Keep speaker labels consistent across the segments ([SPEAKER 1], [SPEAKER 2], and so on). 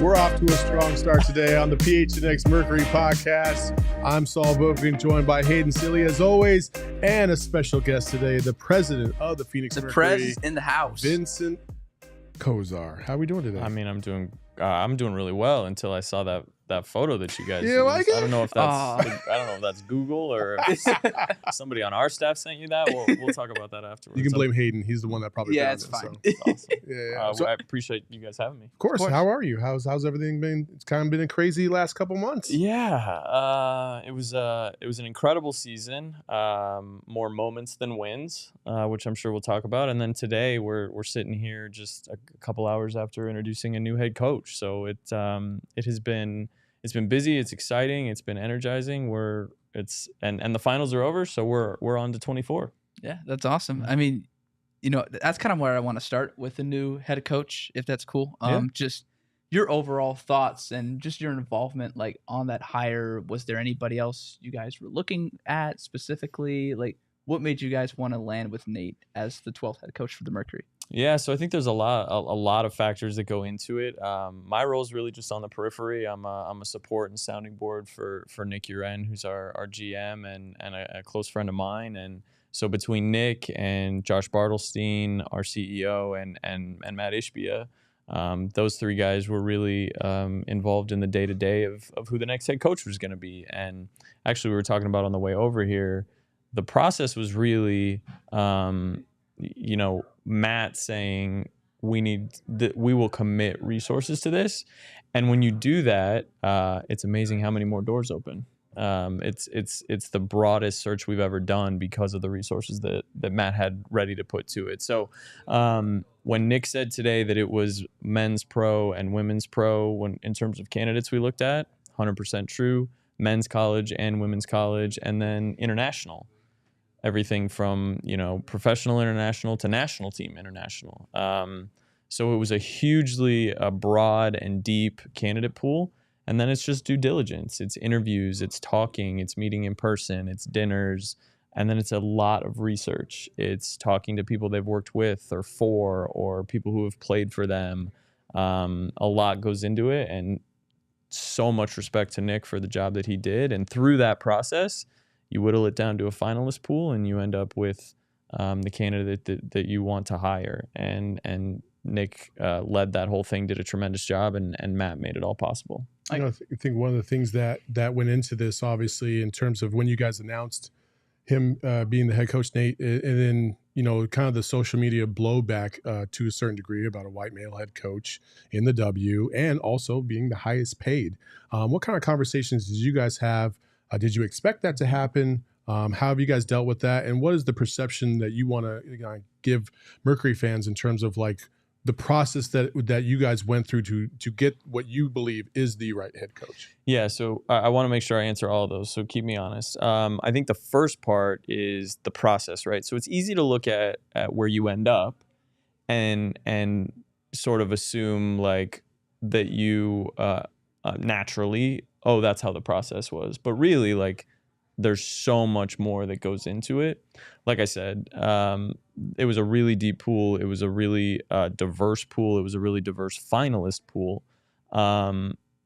[SPEAKER 1] We're off to a strong start today on the PHNX Mercury podcast. I'm Saul Bogan, joined by Hayden Silly as always, and a special guest today, the president of the Phoenix Mercury.
[SPEAKER 2] The prez in the house.
[SPEAKER 1] Vincent Kozar. How are we doing today?
[SPEAKER 3] I mean, I'm doing really well until I saw that photo that you guys used.
[SPEAKER 1] Like
[SPEAKER 3] I don't know if that's Google or if somebody on our staff sent you that. We'll talk about that afterwards.
[SPEAKER 1] You can blame Hayden. He's the one that probably
[SPEAKER 2] Yeah,
[SPEAKER 1] found
[SPEAKER 2] it's
[SPEAKER 1] it,
[SPEAKER 2] fine.
[SPEAKER 1] So.
[SPEAKER 3] Awesome. So I appreciate you guys having me.
[SPEAKER 1] Of course. How are you? How's everything been? It's kind of been a crazy last couple months.
[SPEAKER 3] Yeah, it was an incredible season. More moments than wins, which I'm sure we'll talk about. And then today we're sitting here just a couple hours after introducing a new head coach. So it's been busy. It's exciting. It's been energizing. And the finals are over, so we're on to 24.
[SPEAKER 2] Yeah, that's awesome. I mean, that's kind of where I want to start with the new head coach, if that's cool. Just your overall thoughts and just your involvement, like on that hire. Was there anybody else you guys were looking at specifically? Like, what made you guys want to land with Nate as the 12th head coach for the Mercury?
[SPEAKER 3] Yeah, so I think there's a lot of factors that go into it. My role is really just on the periphery. I'm a support and sounding board for Nick Uren, who's our GM and a close friend of mine. And so between Nick and Josh Bartelstein, our CEO, and Matt Ishbia, those three guys were really involved in the day-to-day of who the next head coach was going to be. And actually, we were talking about on the way over here, the process was really Matt saying we will commit resources to this, and when you do that, it's amazing how many more doors open. It's the broadest search we've ever done because of the resources that Matt had ready to put to it. So when Nick said today that it was men's pro and women's pro, in terms of candidates we looked at, 100% true. Men's college and women's college, and then international. Everything from, professional international to national team international. So it was a hugely broad and deep candidate pool. And then it's just due diligence. It's interviews, it's talking, it's meeting in person, it's dinners. And then it's a lot of research. It's talking to people they've worked with or for, or people who have played for them. A lot goes into it, and so much respect to Nick for the job that he did. And through that process, you whittle it down to a finalist pool, and you end up with the candidate that you want to hire. And Nick led that whole thing, did a tremendous job, and Matt made it all possible.
[SPEAKER 1] I think one of the things that went into this, obviously, in terms of when you guys announced him being the head coach, Nate, and then, kind of the social media blowback to a certain degree about a white male head coach in the W, and also being the highest paid. What kind of conversations did you guys have? Did you expect that to happen? How have you guys dealt with that? And what is the perception that you want to give Mercury fans in terms of like the process that you guys went through to get what you believe is the right head coach?
[SPEAKER 3] Yeah, so I want to make sure I answer all of those. So keep me honest. I think the first part is the process, right? So it's easy to look at where you end up and sort of assume like that you naturally, oh, that's how the process was. But really, like, there's so much more that goes into it. Like I said, it was a really deep pool. It was a really diverse pool. It was a really diverse finalist pool,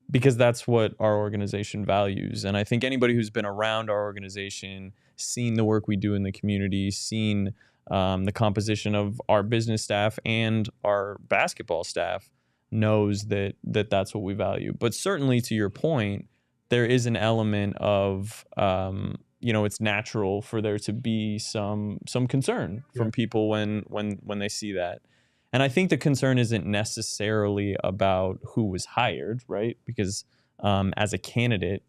[SPEAKER 3] because that's what our organization values. And I think anybody who's been around our organization, seen the work we do in the community, seen the composition of our business staff and our basketball staff, knows that that's what we value. But certainly, to your point, there is an element of it's natural for there to be some concern from people when they see that. And I think the concern isn't necessarily about who was hired, right? Because as a candidate,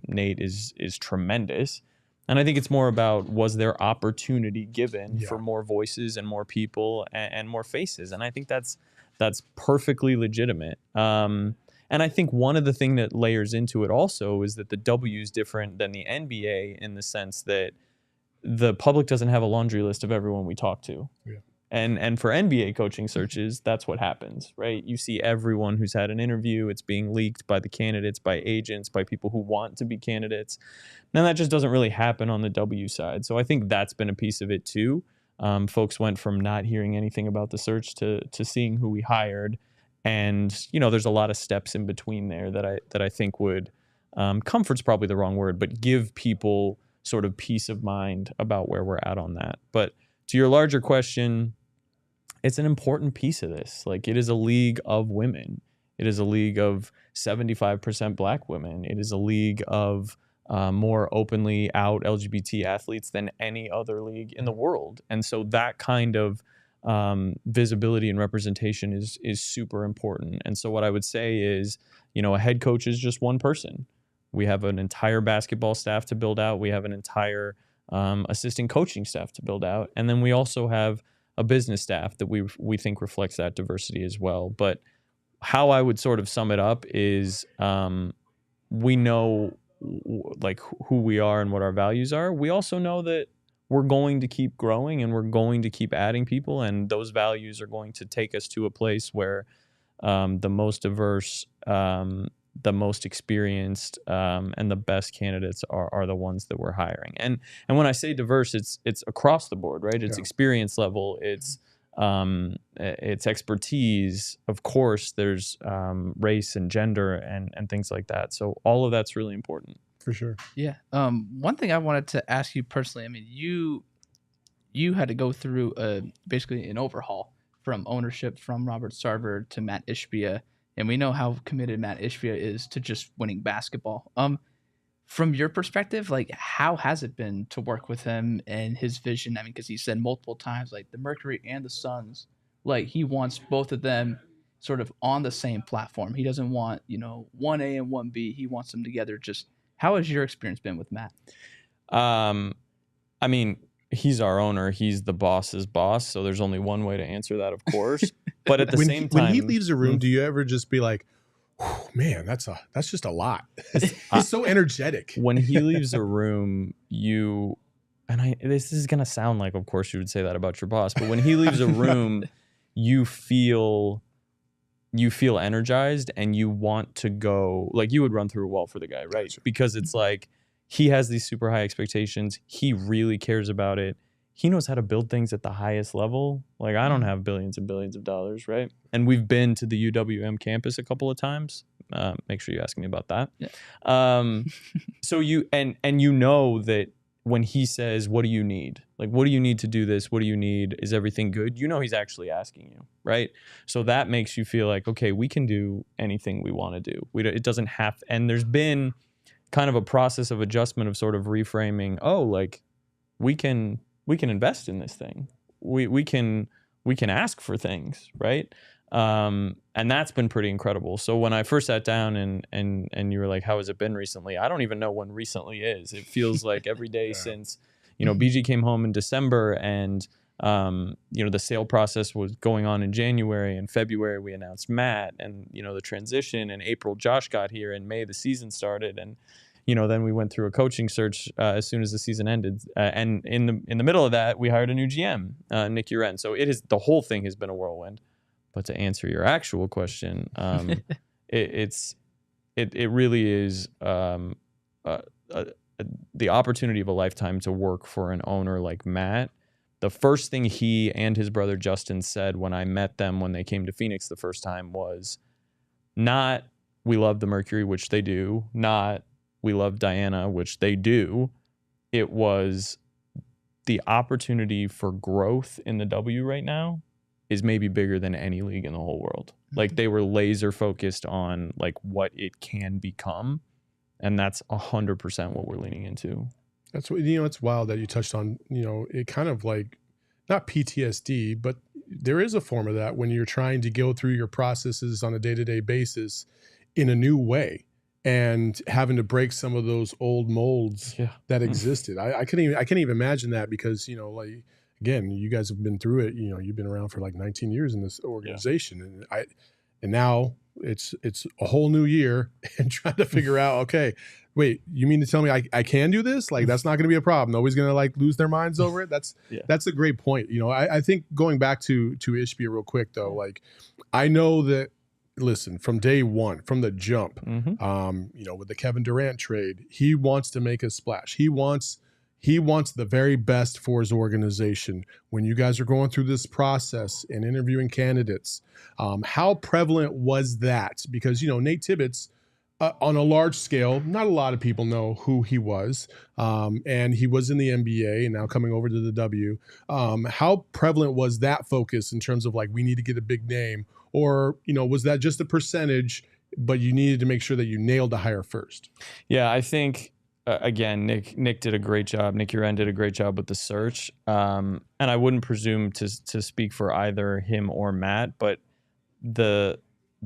[SPEAKER 3] Nate is tremendous. And I think it's more about, was there opportunity given for more voices and more people and more faces? And I think that's perfectly legitimate. And I think one of the things that layers into it also is that the W is different than the NBA in the sense that the public doesn't have a laundry list of everyone we talk to. Yeah. And for NBA coaching searches, that's what happens, right? You see everyone who's had an interview. It's being leaked by the candidates, by agents, by people who want to be candidates. Now, that just doesn't really happen on the W side. So I think that's been a piece of it too. Folks went from not hearing anything about the search to seeing who we hired. And, you know, there's a lot of steps in between there that I think would, comfort's probably the wrong word, but give people sort of peace of mind about where we're at on that. But to your larger question, it's an important piece of this. Like, it is a league of women. It is a league of 75% Black women. It is a league of more openly out LGBT athletes than any other league in the world. And so that kind of visibility and representation is super important. And so what I would say is, you know, a head coach is just one person. We have an entire basketball staff to build out. We have an entire assistant coaching staff to build out. And then we also have a business staff that we think reflects that diversity as well. But how I would sort of sum it up is we know like who we are and what our values are. We also know that we're going to keep growing and we're going to keep adding people, and those values are going to take us to a place where the most diverse, the most experienced, and the best candidates are the ones that we're hiring. And when I say diverse, it's across the board, right? It's experience level, it's expertise. Of course, there's race and gender and things like that. So all of that's really important.
[SPEAKER 1] For sure.
[SPEAKER 2] Yeah. One thing I wanted to ask you personally, I mean, you had to go through basically an overhaul from ownership from Robert Sarver to Matt Ishbia, and we know how committed Matt Ishbia is to just winning basketball. From your perspective, like, how has it been to work with him and his vision? I mean, because he said multiple times, like, the Mercury and the Suns, like, he wants both of them sort of on the same platform. He doesn't want, you know, 1A and 1B. He wants them together. Just how has your experience been with Matt?
[SPEAKER 3] I mean, he's our owner. He's the boss's boss. So there's only one way to answer that, of course. But at the same time,
[SPEAKER 1] when he leaves a room, do you ever just be like, man, that's just a lot? He's so energetic.
[SPEAKER 3] When he leaves a room, this is going to sound like, of course, you would say that about your boss. But when he leaves a room, you feel energized and you want to go, like, you would run through a wall for the guy, right? Gotcha. Because it's like, he has these super high expectations. He really cares about it. He knows how to build things at the highest level. Like, I don't have billions and billions of dollars, right? And we've been to the UWM campus a couple of times. Make sure you ask me about that. Yeah. So you know that when he says, what do you need? Like, what do you need to do this? What do you need? Is everything good? You know he's actually asking you, right? So that makes you feel like, okay, we can do anything we want to do. It doesn't have, and there's been kind of a process of adjustment of sort of reframing, like, we can invest in this thing. We can ask for things, right? And that's been pretty incredible. So when I first sat down and you were like, how has it been recently? I don't even know when recently is. It feels like every day since, you know, BG came home in December and, you know, the sale process was going on in January. In February, we announced Matt and, you know, the transition. In April, Josh got here. In May, the season started. And, you know, then we went through a coaching search as soon as the season ended. And in the middle of that, we hired a new GM, Nick Uren. So the whole thing has been a whirlwind. But to answer your actual question, it really is the opportunity of a lifetime to work for an owner like Matt. The first thing he and his brother Justin said when I met them when they came to Phoenix the first time was not, we love the Mercury, which they do, not, we love Diana, which they do. It was the opportunity for growth in the W right now is maybe bigger than any league in the whole world. Like, they were laser focused on like what it can become. And that's 100% what we're leaning into.
[SPEAKER 1] That's what, you know, it's wild that you touched on, you know, it kind of like, not PTSD, but there is a form of that when you're trying to go through your processes on a day-to-day basis in a new way and having to break some of those old molds that existed. I can't even imagine that because, you know, like, again, you guys have been through it. You know, you've been around for like 19 years in this organization, and now it's a whole new year and trying to figure out, okay, wait, you mean to tell me I can do this? Like, that's not going to be a problem. Nobody's going to like lose their minds over it. That's a great point. You know, I think going back to Ishbia real quick though, like, I know that, listen, from day one, from the jump, you know, with the Kevin Durant trade, he wants to make a splash. He wants he wants the very best for his organization. When you guys are going through this process and interviewing candidates, how prevalent was that? Because, Nate Tibbets, on a large scale, not a lot of people know who he was. And he was in the NBA and now coming over to the W. How prevalent was that focus in terms of like, we need to get a big name? Or, was that just a percentage, but you needed to make sure that you nailed the hire first?
[SPEAKER 3] Yeah, I think, again, Nick did a great job. Nick Uren did a great job with the search. And I wouldn't presume to speak for either him or Matt, but the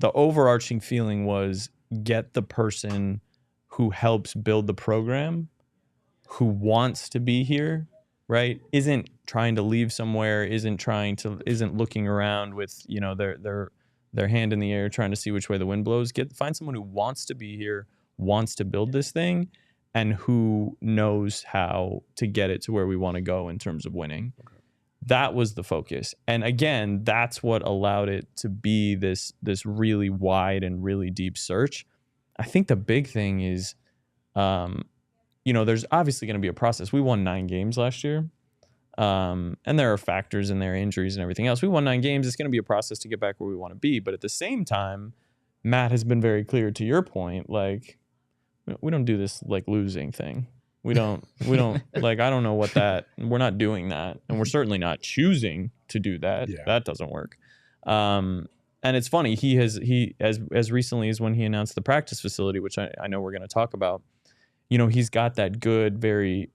[SPEAKER 3] overarching feeling was, get the person who helps build the program, who wants to be here, right? Isn't trying to leave somewhere, isn't looking around with, their hand in the air trying to see which way the wind blows. Find someone who wants to be here, wants to build this thing, and who knows how to get it to where we want to go in terms of winning. Okay. That was the focus. And again, that's what allowed it to be this really wide and really deep search. I think the big thing is, there's obviously going to be a process. We won 9 games last year. And there are factors in there, injuries and everything else. We won 9 games. It's going to be a process to get back where we want to be. But at the same time, Matt has been very clear, to your point, like, we don't do this like losing thing. We don't like, I don't know what we're not doing that. And we're certainly not choosing to do that. Yeah. That doesn't work. And it's funny, he has as recently as when he announced the practice facility, which I know we're going to talk about, he's got that good, very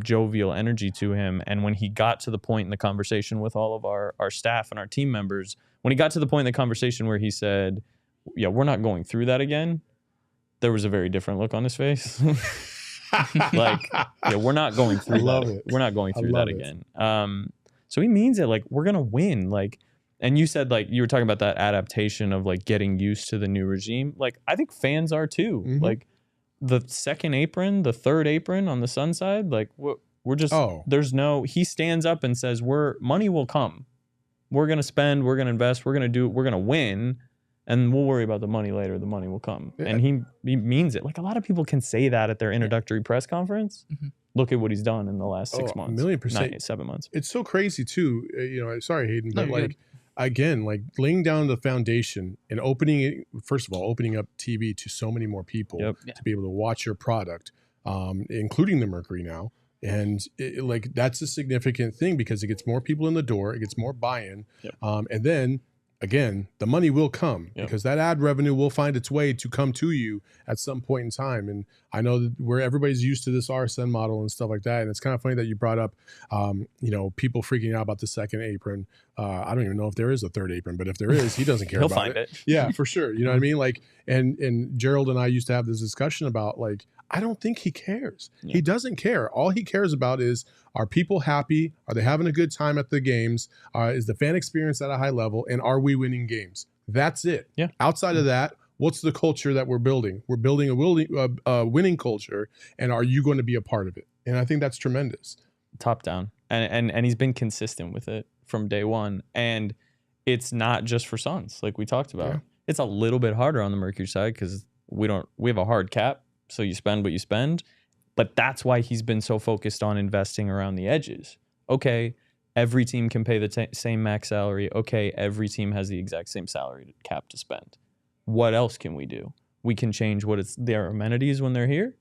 [SPEAKER 3] jovial energy to him. And when he got to the point in the conversation with all of our staff and our team members, when he got to the point in the conversation where he said, yeah, we're not going through that again, there was a very different look on his face. Like, yeah, we're not going through that. We're not going through that again. So he means it. Like, we're gonna win. Like, and you said, like, you were talking about that adaptation of like getting used to the new regime. Like, I think fans are too. Mm-hmm. Like, the second apron, the third apron on the Sun side, like, we're just there's no. He stands up and says, money will come. We're gonna spend. We're gonna invest. We're gonna win. And we'll worry about the money later. The money will come. Yeah. And he means it. Like, a lot of people can say that at their introductory press conference. Mm-hmm. Look at what he's done in the last 6 months. 1,000,000%. 7 months. It's
[SPEAKER 1] so crazy too. Sorry, Hayden, but like, again, like laying down the foundation and opening up TV to so many more people to be able to watch your product, including the Mercury now. And that's a significant thing because it gets more people in the door. It gets more buy-in. Yep. And then, again, the money will come because that ad revenue will find its way to come to you at some point in time. And I know that where everybody's used to this RSN model and stuff like that. And it's kind of funny that you brought up, people freaking out about the second apron. I don't even know if there is a third apron, but if there is, he doesn't care
[SPEAKER 3] He'll
[SPEAKER 1] about
[SPEAKER 3] find it.
[SPEAKER 1] Yeah, for sure. You know what I mean? Like, and Gerald and I used to have this discussion about, like, I don't think he cares. Yeah. He doesn't care. All he cares about is, are people happy? Are they having a good time at the games? Is the fan experience at a high level? And are we winning games? That's it. Yeah. Outside of that, what's the culture that we're building? We're building a winning culture. And are you going to be a part of it? And I think that's tremendous.
[SPEAKER 3] Top down. And he's been consistent with it from day one. And it's not just for Suns, like we talked about. Yeah. It's a little bit harder on the Mercury side because we have a hard cap. So you spend what you spend. But that's why he's been so focused on investing around the edges. Okay, every team can pay the same max salary. Okay, every team has the exact same salary cap to spend. What else can we do? We can change their amenities when they're here.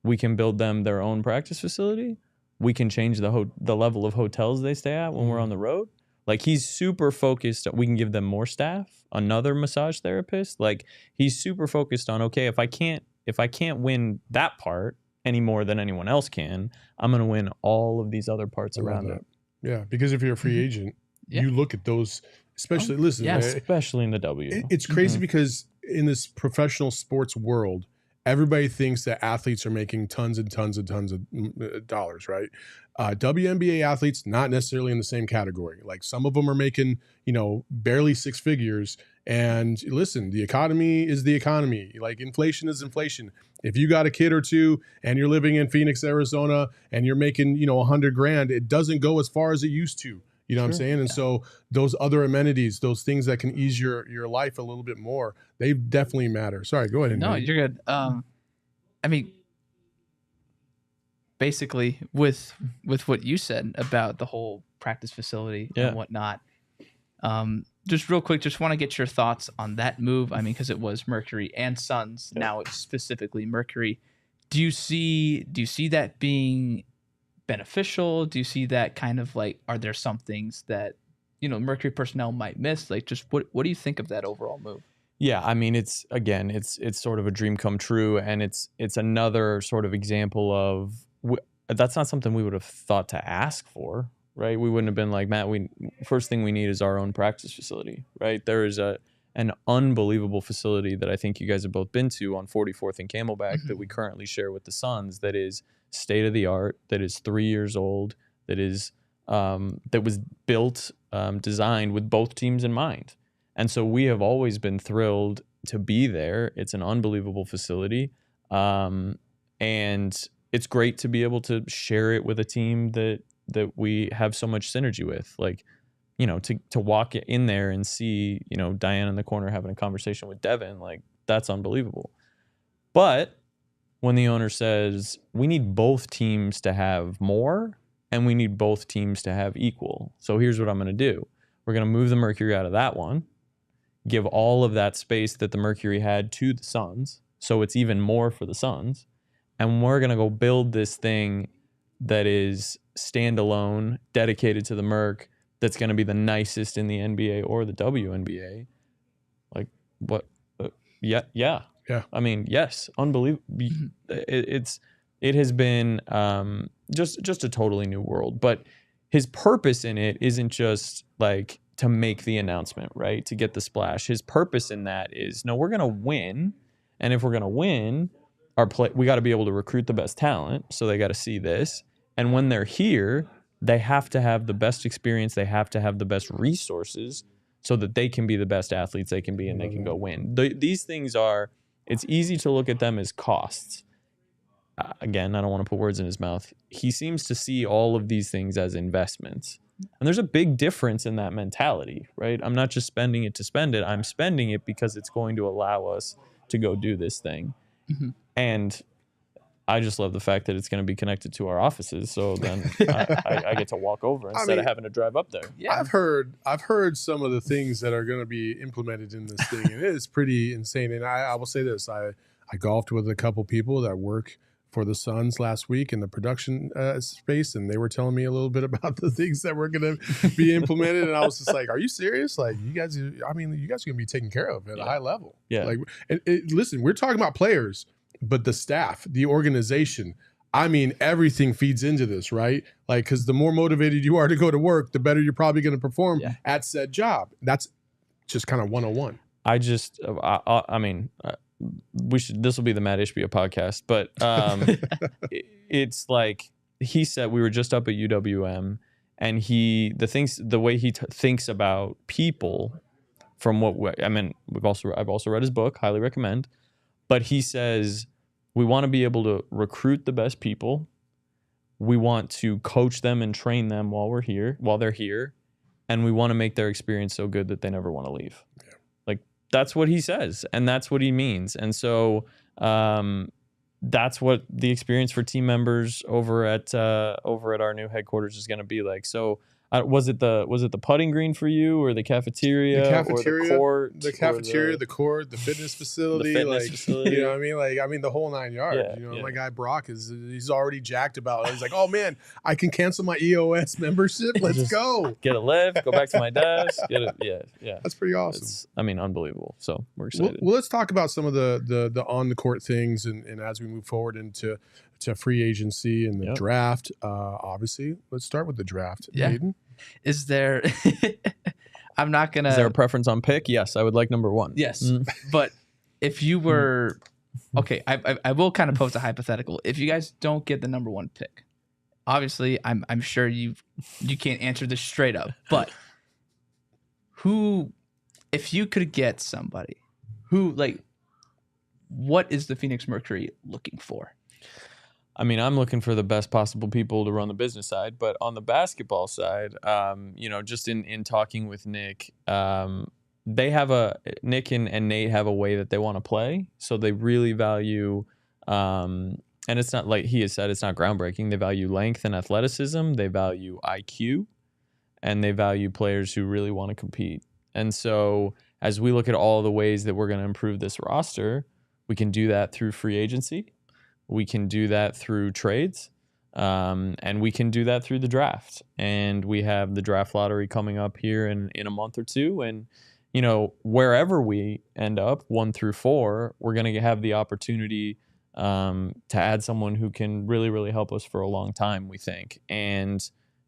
[SPEAKER 3] We can build them their own practice facility. We can change the level of hotels they stay at when we're on the road. Like, he's super focused. We can give them more staff, another massage therapist. Like, he's super focused on, okay, if I can't win that part any more than anyone else can, I'm going to win all of these other parts around it.
[SPEAKER 1] Yeah, because if you're a free agent, you look at those, especially,
[SPEAKER 3] especially in the W.
[SPEAKER 1] It's crazy because in this professional sports world, everybody thinks that athletes are making tons and tons and tons of dollars, right? WNBA athletes, not necessarily in the same category. Like, some of them are making, barely 6 figures. And listen, the economy is the economy. Like, inflation is inflation. If you got a kid or two and you're living in Phoenix, Arizona, and you're making, $100,000, it doesn't go as far as it used to. You know what I'm saying? And so those other amenities, those things that can ease your life a little bit more, they definitely matter. Sorry, go ahead.
[SPEAKER 2] No, you're good. I mean, basically with what you said about the whole practice facility and whatnot. Just real quick, just want to get your thoughts on that move. I mean, because it was Mercury and Suns. Now it's specifically Mercury. Do you see that being beneficial? Do you see that kind of like, are there some things that, Mercury personnel might miss? Like, just what do you think of that overall move?
[SPEAKER 3] Yeah, I mean, it's sort of a dream come true, and it's another sort of example of that's not something we would have thought to ask for, right? We wouldn't have been like, Matt, first thing we need is our own practice facility, right? There is an unbelievable facility that I think you guys have both been to on 44th and Camelback that we currently share with the Suns, that is state of the art, that is 3 years old, that was built, designed with both teams in mind. And so we have always been thrilled to be there. It's an unbelievable facility. And it's great to be able to share it with a team that we have so much synergy with. Like, to walk in there and see, Diane in the corner having a conversation with Devin, like, that's unbelievable. But when the owner says, we need both teams to have more and we need both teams to have equal. So here's what I'm going to do. We're going to move the Mercury out of that one, give all of that space that the Mercury had to the Suns, so it's even more for the Suns, and we're going to go build this thing that is standalone, dedicated to the Merc, that's going to be the nicest in the NBA or the WNBA. Like, what? Yeah. I mean, yes, unbelievable. It has been just a totally new world. But his purpose in it isn't just like to make the announcement, right? To get the splash. His purpose in that is, no, we're going to win. And if we're going to win, we got to be able to recruit the best talent. So they got to see this. And when they're here, they have to have the best experience. They have to have the best resources so that they can be the best athletes they can be and they can go win. These things it's easy to look at them as costs. Again, I don't want to put words in his mouth. He seems to see all of these things as investments. And there's a big difference in that mentality, right? I'm not just spending it to spend it. I'm spending it because it's going to allow us to go do this thing. Mm-hmm. And I just love the fact that it's going to be connected to our offices. So then I get to walk over instead of having to drive up there.
[SPEAKER 1] Yeah. I've heard some of the things that are going to be implemented in this thing, and it is pretty insane. And I will say this, I golfed with a couple people that work for the Suns last week in the production space, and they were telling me a little bit about the things that were going to be implemented, and I was just like, "Are you serious? Like, you guys are going to be taken care of at a high level."
[SPEAKER 3] Yeah.
[SPEAKER 1] Like, listen, we're talking about players, but the staff, the organization. I mean, everything feeds into this, right? Like, because the more motivated you are to go to work, the better you're probably going to perform at said job. That's just kind of 101.
[SPEAKER 3] I mean. This will be the Matt Ishbia podcast, but it's like he said, we were just up at UWM, and the way he thinks about people, from I've also read his book, highly recommend, but he says we want to be able to recruit the best people, we want to coach them and train them while they're here, and we want to make their experience so good that they never want to leave. Yeah. That's what he says, and that's what he means. And so that's what the experience for team members over at our new headquarters is going to be like. So was it the putting green for you, or the cafeteria, or the court?
[SPEAKER 1] The cafeteria, the court, the fitness facility,
[SPEAKER 3] facility.
[SPEAKER 1] You know what I mean? The whole 9 yards.
[SPEAKER 3] Yeah,
[SPEAKER 1] my guy Brock he's already jacked about it. He's like, oh man, I can cancel my EOS membership. Let's go.
[SPEAKER 3] Get a lift, go back to my desk. Yeah.
[SPEAKER 1] That's pretty awesome.
[SPEAKER 3] It's unbelievable. So we're excited.
[SPEAKER 1] Well, let's talk about some of the on the court things, and as we move forward into free agency and the draft. Obviously, let's start with the draft.
[SPEAKER 2] Yeah.
[SPEAKER 1] Hayden?
[SPEAKER 2] Is there? I'm not gonna.
[SPEAKER 3] Is there a preference on pick? Yes, I would like number one.
[SPEAKER 2] Yes, but if you were okay, I will kind of pose a hypothetical. If you guys don't get the number one pick, obviously, I'm sure you can't answer this straight up. But if you could get somebody what is the Phoenix Mercury looking for?
[SPEAKER 3] I mean, I'm looking for the best possible people to run the business side, but on the basketball side, just in talking with Nick, Nick and Nate have a way that they want to play. So they really value And it's not, like he has said, it's not groundbreaking. They value length and athleticism. They value IQ, and they value players who really want to compete. And so as we look at all the ways that we're going to improve this roster, we can do that through free agency. We can do that through trades. And we can do that through the draft. And we have the draft lottery coming up here in a month or two. And, you know, wherever we end up, 1 through 4, we're going to have the opportunity to add someone who can really, really help us for a long time, we think. And,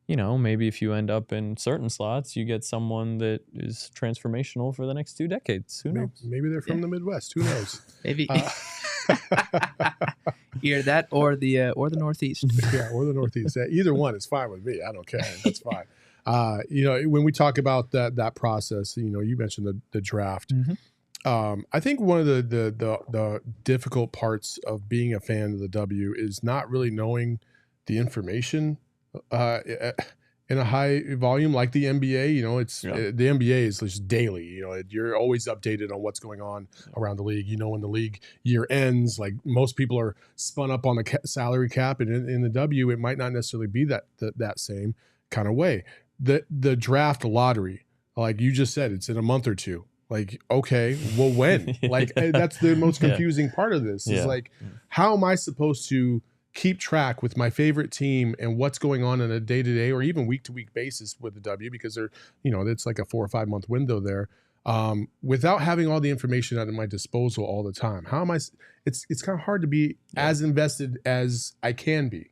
[SPEAKER 3] you know, maybe if you end up in certain slots, you get someone that is transformational for the next 2 decades. Who knows?
[SPEAKER 1] Maybe they're from the Midwest. Who knows?
[SPEAKER 2] Maybe. Either that or the Northeast.
[SPEAKER 1] Yeah, or the Northeast. Either one is fine with me. I don't care. That's fine. You know, when we talk about that process, you know, you mentioned the draft. I think one of the difficult parts of being a fan of the W is not really knowing the information in a high volume like the NBA. You know, it's the NBA is just daily. You know, you're always updated on what's going on around the league. You know, when the league year ends, like most people are spun up on the salary cap, and in the W, it might not necessarily be that same kind of way. The draft lottery, like you just said, it's in a month or two. Like, okay, well, when? Like, that's the most confusing part of this is like, how am I supposed to keep track with my favorite team and what's going on a day-to-day or even week-to-week basis with the W, because they're, you know, it's like a 4 or 5 month window there, without having all the information at my disposal all the time. How am I? It's kind of hard to be as invested as I can be.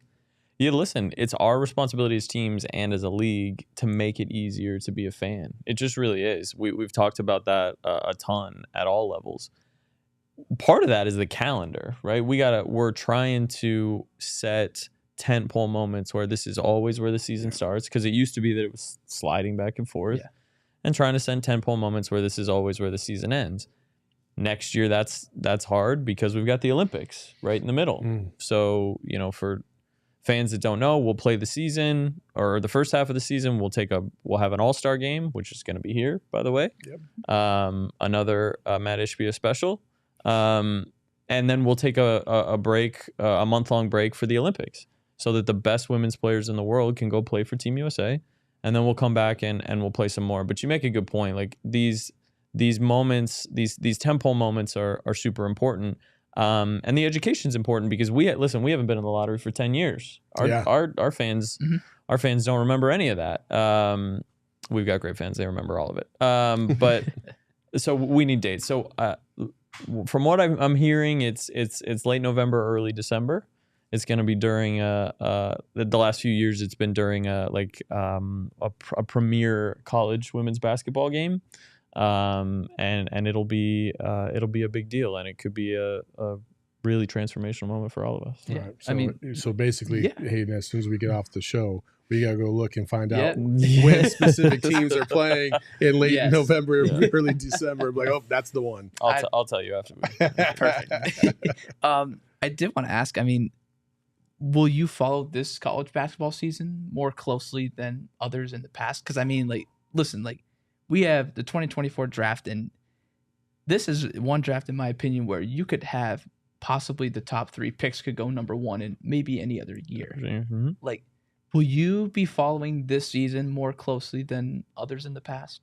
[SPEAKER 3] Yeah, listen, it's our responsibility as teams and as a league to make it easier to be a fan. It just really is. We've talked about that a ton at all levels. Part of that is the calendar, right? We're trying to set tentpole moments where this is always where the season starts, because it used to be that it was sliding back and forth, and trying to send tentpole moments where this is always where the season ends. Next year, that's hard because we've got the Olympics right in the middle. So, you know, for fans that don't know, we'll play the season, or the first half of the season. We'll have an all-star game, which is going to be here, by the way. Another Matt Ishbia special. And then we'll take a break, a month-long break for the Olympics, so that the best women's players in the world can go play for Team USA. And then we'll come back and we'll play some more. But you make a good point. Like these moments, these tentpole moments are super important. And the education's important because we haven't been in the lottery for 10 years. Our fans don't remember any of that. We've got great fans. They remember all of it. But so we need dates. So, from what I'm hearing, it's late November, early December. It's going to be during the last few years. It's been during a premier college women's basketball game. And it'll be a big deal, and it could be a really transformational moment for all of us.
[SPEAKER 1] Yeah. Right. So, I mean, so basically, Hayden, as soon as we get off the show, we gotta go look and find out when specific teams are playing in late November, early December. I'm like, oh, that's the one.
[SPEAKER 3] I'll tell you after.
[SPEAKER 2] Perfect. I did want to ask. I mean, will you follow this college basketball season more closely than others in the past? Because I mean, like, listen, like, we have the 2024 draft, and this is one draft, in my opinion, where you could have possibly the top 3 picks could go number 1 in maybe any other year.
[SPEAKER 3] Mm-hmm.
[SPEAKER 2] Like, will you be following this season more closely than others in the past?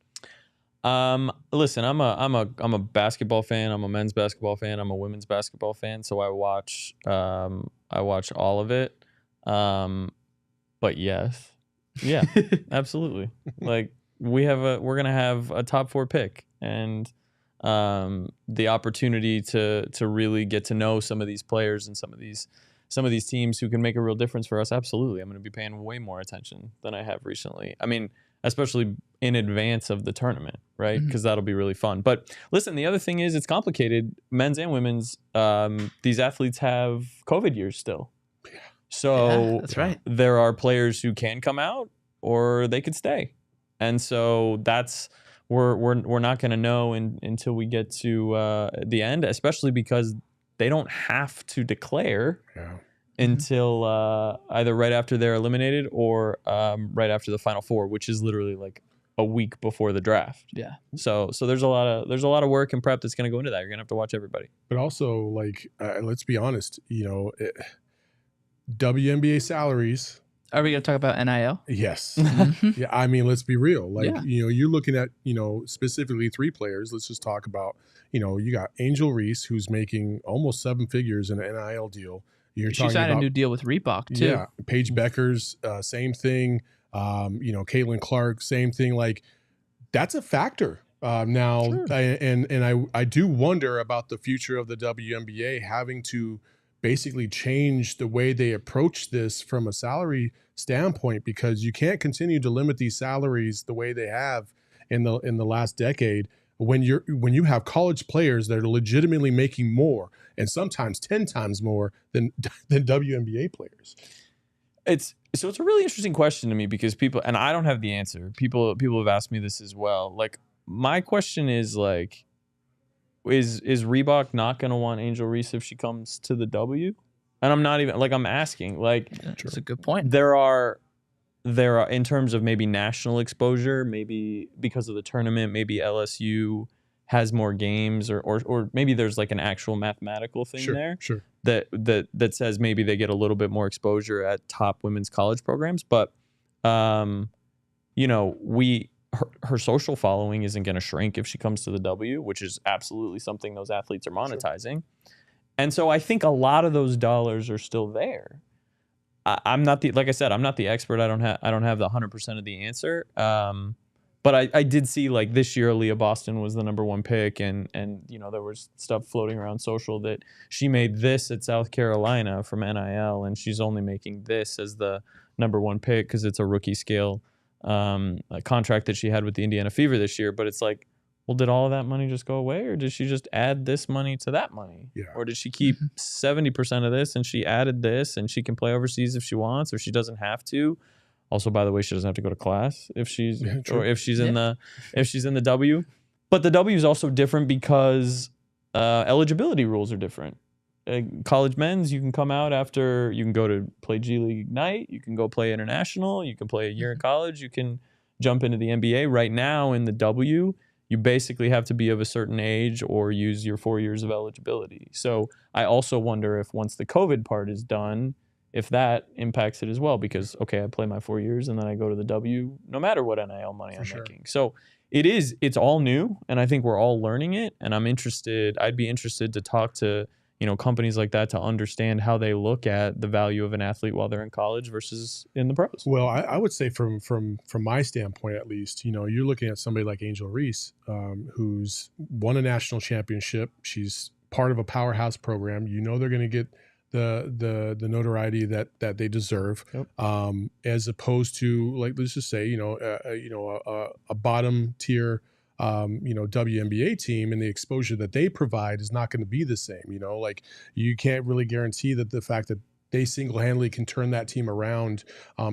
[SPEAKER 3] Listen, I'm a basketball fan. I'm a men's basketball fan. I'm a women's basketball fan. So I watch all of it. But yes, yeah, absolutely. Like, we're gonna have a top 4 pick, and the opportunity to really get to know some of these players and some of these teams who can make a real difference for us. Absolutely, I'm gonna be paying way more attention than I have recently. I mean, especially in advance of the tournament, right? Because that'll be really fun. But listen, the other thing is it's complicated. Men's and women's, these athletes have COVID years still. So
[SPEAKER 2] that's right.
[SPEAKER 3] There are players who can come out, or they could stay. And so we're not going to know until we get to the end, especially because they don't have to declare until either right after they're eliminated or right after the Final Four, which is literally like a week before the draft.
[SPEAKER 2] Yeah.
[SPEAKER 3] So there's a lot of work and prep that's going to go into that. You're going to have to watch everybody.
[SPEAKER 1] But also, like, let's be honest, you know, WNBA salaries.
[SPEAKER 2] Are we going to talk about NIL?
[SPEAKER 1] Yes. Yeah. I mean, let's be real. Like, you're looking at, specifically 3 players. Let's just talk about, you got Angel Reese, who's making almost 7 figures in an NIL deal.
[SPEAKER 2] She signed a new deal with Reebok too.
[SPEAKER 1] Yeah. Paige Beckers, same thing. Caitlin Clark, same thing. Like, that's a factor. Now, sure. I do wonder about the future of the WNBA having to basically change the way they approach this from a salary standpoint, because you can't continue to limit these salaries the way they have in the last decade when you have college players that are legitimately making more, and sometimes 10 times more than WNBA players.
[SPEAKER 3] It's a really interesting question to me, because people, and I don't have the answer. People have asked me this as well. Like, my question is, like, is Reebok not going to want Angel Reese if she comes to the W? And I'm not even, like, I'm asking, like,
[SPEAKER 2] that's a good point.
[SPEAKER 3] There are in terms of maybe national exposure, maybe because of the tournament, maybe LSU has more games, or maybe there's like an actual mathematical thing that says maybe they get a little bit more exposure at top women's college programs. But her social following isn't going to shrink if she comes to the W, which is absolutely something those athletes are monetizing. Sure. And so I think a lot of those dollars are still there. I'm not like I said, I'm not the expert. I don't have the 100% of the answer. But I did see, like, this year, Aaliyah Boston was the number 1 pick, and there was stuff floating around social that she made this at South Carolina from NIL, and she's only making this as the number 1 pick because it's a rookie scale a contract that she had with the Indiana Fever this year. But it's like, well, did all of that money just go away, or did she just add this money to that money? Yeah. Or did she keep 70% of this and she added this, and she can play overseas if she wants, or she doesn't have to? Also, by the way, she doesn't have to go to class if she's in the W. But the W is also different because eligibility rules are different. College men's, you can come out after, you can go to play G League Ignite, you can go play international, you can play a year in college, you can jump into the NBA. Right now in the W, you basically have to be of a certain age or use your 4 years of eligibility. So I also wonder if once the COVID part is done, if that impacts it as well, because, okay, I play my 4 years and then I go to the W no matter what NIL money I'm making. So it's all new, and I think we're all learning it, and I'd be interested to talk to companies like that to understand how they look at the value of an athlete while they're in college versus in the pros.
[SPEAKER 1] Well, I would say from my standpoint, at least, you're looking at somebody like Angel Reese, who's won a national championship. She's part of a powerhouse program. They're going to get the notoriety that they deserve, as opposed to, like, let's just say, a bottom tier WNBA team, and the exposure that they provide is not going to be the same. Like, you can't really guarantee that the fact that they single-handedly can turn that team around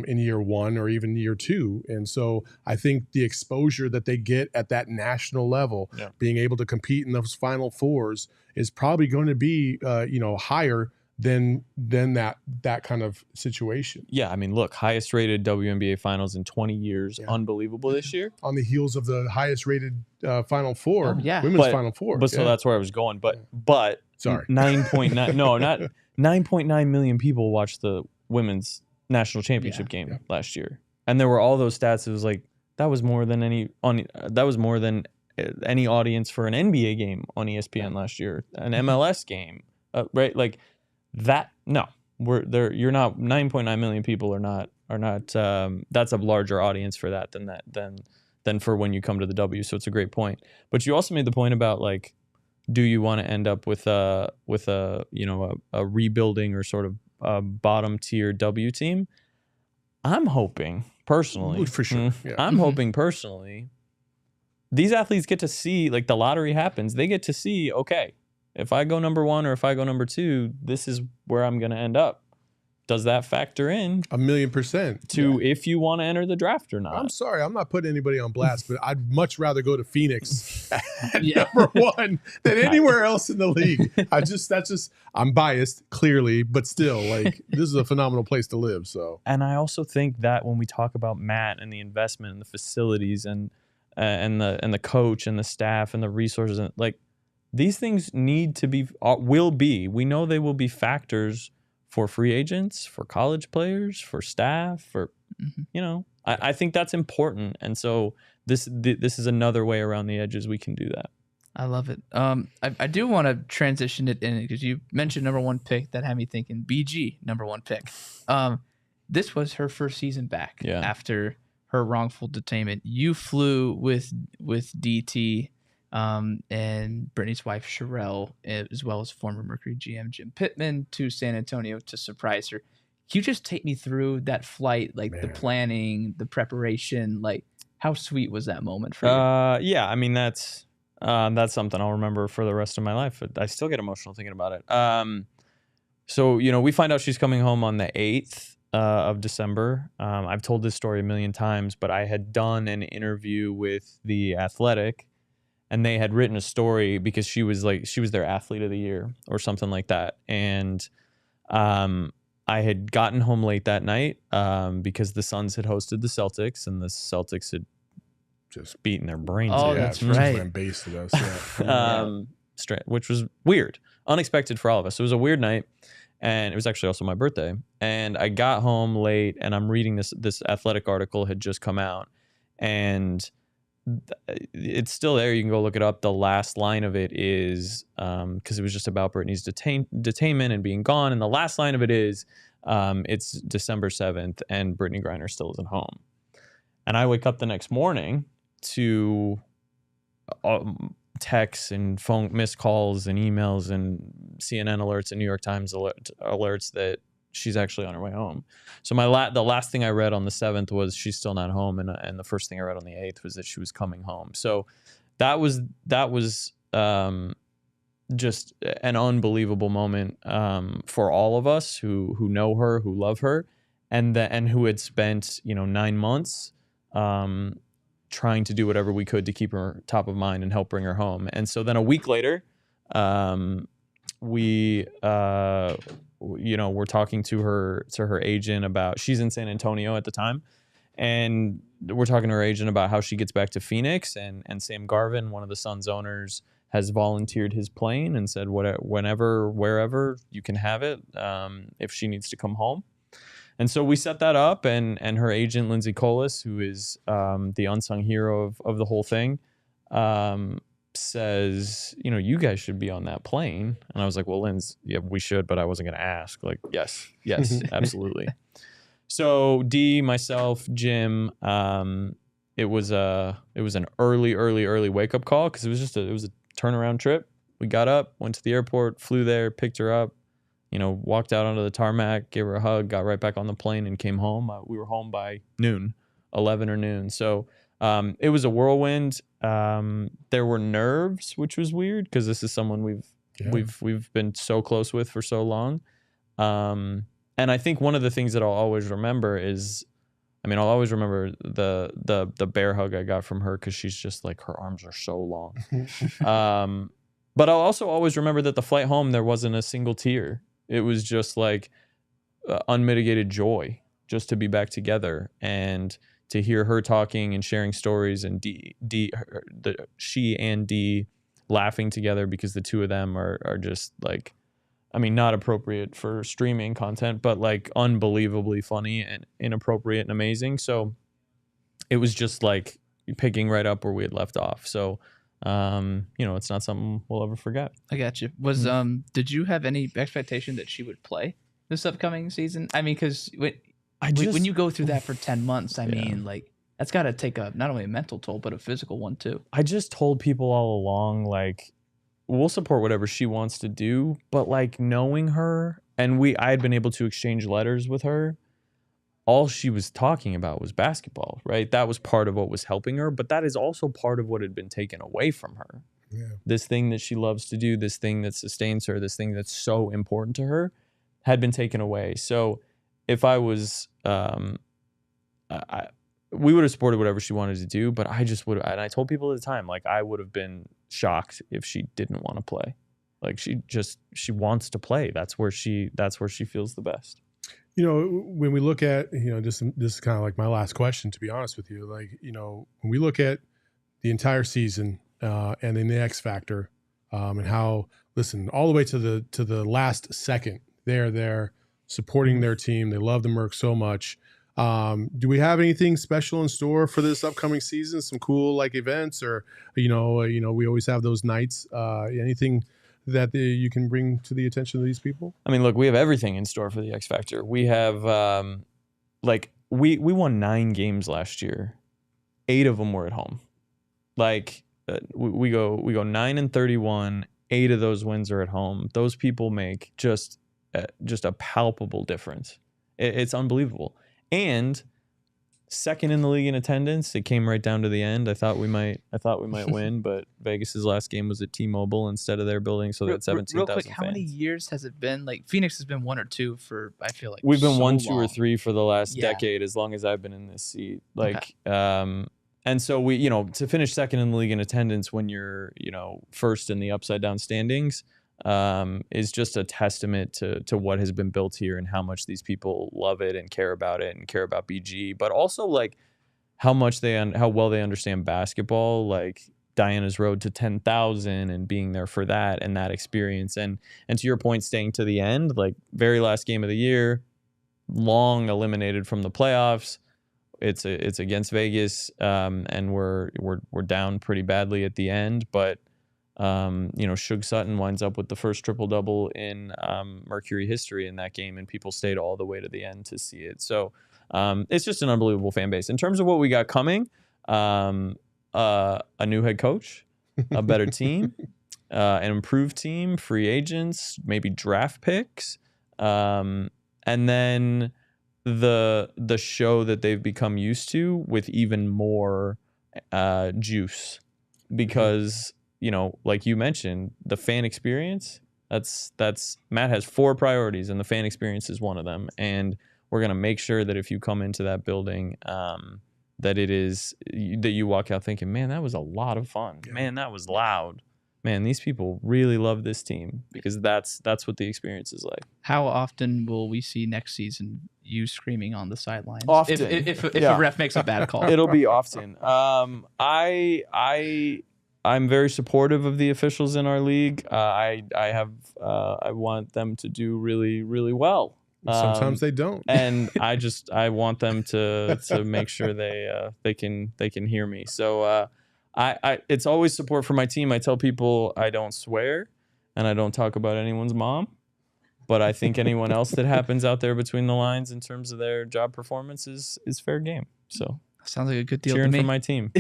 [SPEAKER 1] in year 1 or even year 2. And so I think the exposure that they get at that national level, being able to compete in those Final Fours, is probably going to be higher than that kind of situation.
[SPEAKER 3] Yeah, I mean, look, highest rated WNBA finals in 20 years. Unbelievable this year.
[SPEAKER 1] On the heels of the highest rated Final Four, women's Final Four.
[SPEAKER 3] But so that's where I was going. But sorry, 9.9 no, not 9.9 million people watched the women's national championship game last year. And there were all those stats. It was like, that was more than any audience for an NBA game on ESPN last year, an MLS game, right? Like, that, no, you're not, 9.9 million people are not that's a larger audience for that than for when you come to the W. So it's a great point. But you also made the point about, like, do you want to end up with a rebuilding or sort of a bottom tier W team? I'm hoping personally,
[SPEAKER 1] for sure.
[SPEAKER 3] I'm hoping personally, these athletes get to see, like, the lottery happens. They get to see, okay, if I go number 1 or if I go number 2, this is where I'm going to end up. Does that factor in
[SPEAKER 1] 1,000,000%
[SPEAKER 3] to if you want to enter the draft or not?
[SPEAKER 1] I'm sorry, I'm not putting anybody on blast, but I'd much rather go to Phoenix at number 1 than anywhere else in the league. I'm biased, clearly, but still, like, this is a phenomenal place to live. So,
[SPEAKER 3] and I also think that when we talk about Matt and the investment and the facilities and the coach and the staff and the resources, and, like, these things need to be, we know they will be factors for free agents, for college players, for staff, for, I think that's important. And so this is another way around the edges we can do that.
[SPEAKER 2] I love it. I do want to transition it in because you mentioned number 1 pick. That had me thinking BG number 1 pick. This was her first season back after her wrongful detainment. You flew with DT and Brittney's wife Sherelle, as well as former Mercury GM Jim Pittman, to San Antonio to surprise her. Can you just take me through that flight, like the planning, the preparation, like how sweet was that moment for you?
[SPEAKER 3] Yeah, I mean that's something I'll remember for the rest of my life. I still get emotional thinking about it. So we find out she's coming home on the 8th of December. I've told this story a million times, but I had done an interview with The Athletic, and they had written a story because she was their athlete of the year or something like that. And I had gotten home late that night because the Suns had hosted the Celtics, and the Celtics had just beating their brains out.
[SPEAKER 2] That's right.
[SPEAKER 1] Lambasted us,
[SPEAKER 3] which was weird, unexpected for all of us. It was a weird night, and it was actually also my birthday. And I got home late, and I'm reading this Athletic article had just come out, and it's still there. You can go look it up. The last line of it is because it was just about Brittney's detainment and being gone, and the last line of it is it's December 7th, and Britney Griner still isn't home. And I wake up the next morning to texts and phone missed calls and emails and CNN alerts and New York Times alerts that she's actually on her way home. So the last thing I read on the 7th was she's still not home, and the first thing I read on the 8th was that she was coming home. So that was just an unbelievable moment for all of us who know her, who love her, and who had spent 9 months trying to do whatever we could to keep her top of mind and help bring her home. And so then a week later, we're talking to her agent about, she's in San Antonio at the time, and we're talking to her agent about how she gets back to Phoenix, and Sam Garvin, one of the Suns owners, has volunteered his plane and said whenever, wherever you can have it, if she needs to come home. And so we set that up, and her agent, Lindsay Colas, who is the unsung hero of the whole thing, says, you guys should be on that plane. And I was like, well, Linz, yeah, we should, but I wasn't going to ask. Like, yes, absolutely. So D, myself, Jim, it was an early wake up call, because it was a turnaround trip. We got up, went to the airport, flew there, picked her up, walked out onto the tarmac, gave her a hug, got right back on the plane, and came home. We were home by 11 or noon. So it was a whirlwind. There were nerves, which was weird, because this is someone we've been so close with for so long. And I think one of the things that I'll always remember is, I'll always remember the bear hug I got from her, because she's just like, her arms are so long. But I'll also always remember that the flight home, there wasn't a single tear. It was just like unmitigated joy just to be back together, and to hear her talking and sharing stories, and she and D laughing together, because the two of them are just like, not appropriate for streaming content, but like unbelievably funny and inappropriate and amazing. So it was just like picking right up where we had left off. So it's not something we'll ever forget. I got you.
[SPEAKER 2] Did you have any expectation that she would play this upcoming season? Because when you go through that for 10 months, like, that's got to take not only a mental toll, but a physical one too.
[SPEAKER 3] I just told people all along, like, we'll support whatever she wants to do, but like, knowing her, and I had been able to exchange letters with her, all she was talking about was basketball, right? That was part of what was helping her, but that is also part of what had been taken away from her. Yeah. This thing that she loves to do, this thing that sustains her, this thing that's so important to her, had been taken away. So if I was, we would have supported whatever she wanted to do, but I just would have, and I told people at the time, like, I would have been shocked if she didn't want to play. Like, she wants to play. That's where she feels the best.
[SPEAKER 1] When we look at, this is kind of like my last question, to be honest with you. Like, when we look at the entire season and then the X Factor and how, listen, all the way to the last second, they're there supporting their team. They love the Merc so much. Do we have anything special in store for this upcoming season? Some cool like events, or we always have those nights. Anything that you can bring to the attention of these people?
[SPEAKER 3] I mean, look, we have everything in store for the X Factor. We have we won 9 games last year. 8 of them were at home. We go 9-31. 8 of those wins are at home. Those people make just a palpable difference. It's unbelievable. And second in the league in attendance. It came right down to the end. I thought we might win, but Vegas's last game was at T-Mobile instead of their building, so they had 17,000
[SPEAKER 2] Real quick,
[SPEAKER 3] fans.
[SPEAKER 2] how many years has it been? Like Phoenix has been 1 or 2 for, I feel like
[SPEAKER 3] we've been
[SPEAKER 2] so
[SPEAKER 3] 1, 2,
[SPEAKER 2] long.
[SPEAKER 3] or 3 for the last decade, as long as I've been in this seat. And so we, to finish second in the league in attendance when you're, first in the upside down standings, is just a testament to what has been built here and how much these people love it and care about BG, but also like how well they understand basketball, like Diana's road to 10,000 and being there for that and that experience. And to your point, staying to the end, like very last game of the year, long eliminated from the playoffs. It's against Vegas, and we're down pretty badly at the end, but Suge Sutton winds up with the first triple-double in Mercury history in that game, and people stayed all the way to the end to see it. So it's just an unbelievable fan base. In terms of what we got coming, a new head coach, a better team, an improved team, free agents, maybe draft picks, and then the show that they've become used to with even more juice, because like you mentioned, the fan experience, that's Matt has 4 priorities, and the fan experience is one of them. And we're gonna make sure that if you come into that building, that you walk out thinking, man, that was a lot of fun. Yeah. Man, that was loud. Man, these people really love this team, because that's what the experience is like.
[SPEAKER 2] How often will we see next season you screaming on the sidelines?
[SPEAKER 3] Often.
[SPEAKER 2] If a ref makes a bad call.
[SPEAKER 3] It'll be often. I'm very supportive of the officials in our league. I want them to do really, really well.
[SPEAKER 1] Sometimes they don't,
[SPEAKER 3] and I want them to make sure they can hear me. So it's always support for my team. I tell people I don't swear and I don't talk about anyone's mom, but I think anyone else that happens out there between the lines in terms of their job performance is fair game. So
[SPEAKER 2] sounds like a good deal.
[SPEAKER 3] Cheering
[SPEAKER 2] to me.
[SPEAKER 3] for my team.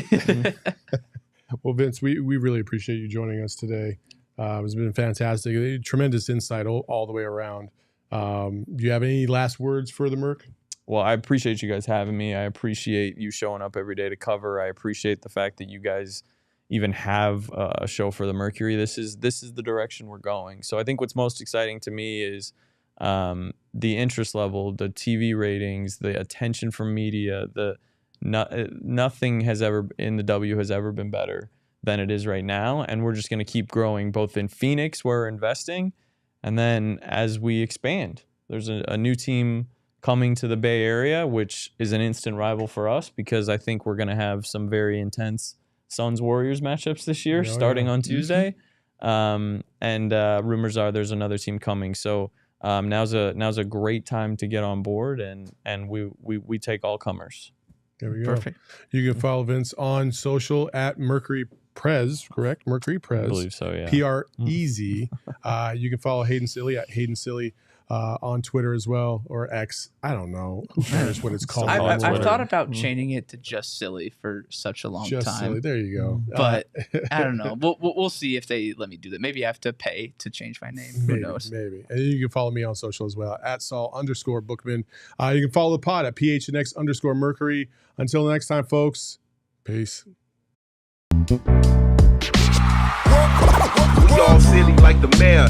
[SPEAKER 1] Well, Vince, we really appreciate you joining us today. It's been fantastic. Tremendous insight all the way around. Do you have any last words for the Merc?
[SPEAKER 3] Well, I appreciate you guys having me. I appreciate you showing up every day to cover. I appreciate the fact that you guys even have a show for the Mercury. This is the direction we're going. So I think what's most exciting to me is the interest level, the TV ratings, the attention from media. Nothing has ever in the W has ever been better than it is right now, and we're just going to keep growing, both in Phoenix, where we're investing, and then as we expand. There's a new team coming to the Bay Area, which is an instant rival for us, because I think we're going to have some very intense Suns-Warriors matchups this year, starting on Tuesday. And rumors are there's another team coming. So now's a great time to get on board, and we take all comers.
[SPEAKER 1] There we go.
[SPEAKER 2] Perfect.
[SPEAKER 1] You can follow Vince on social at Mercury Prez, correct? Mercury Prez.
[SPEAKER 3] I believe so, yeah.
[SPEAKER 1] P-R-E-Z. You can follow Hayden Silly at Hayden Silly on Twitter as well, or X. I don't know. Who cares what it's called?
[SPEAKER 2] I've thought about changing it to just Silly for such a long
[SPEAKER 1] just
[SPEAKER 2] time.
[SPEAKER 1] Silly. There you go.
[SPEAKER 2] But I don't know. We'll see if they let me do that. Maybe I have to pay to change my name. Who knows?
[SPEAKER 1] Maybe. And you can follow me on social as well at Saul_Bookman. You can follow the pod at PHNX_Mercury. Until next time, folks. Peace.
[SPEAKER 4] We all silly like the mayor.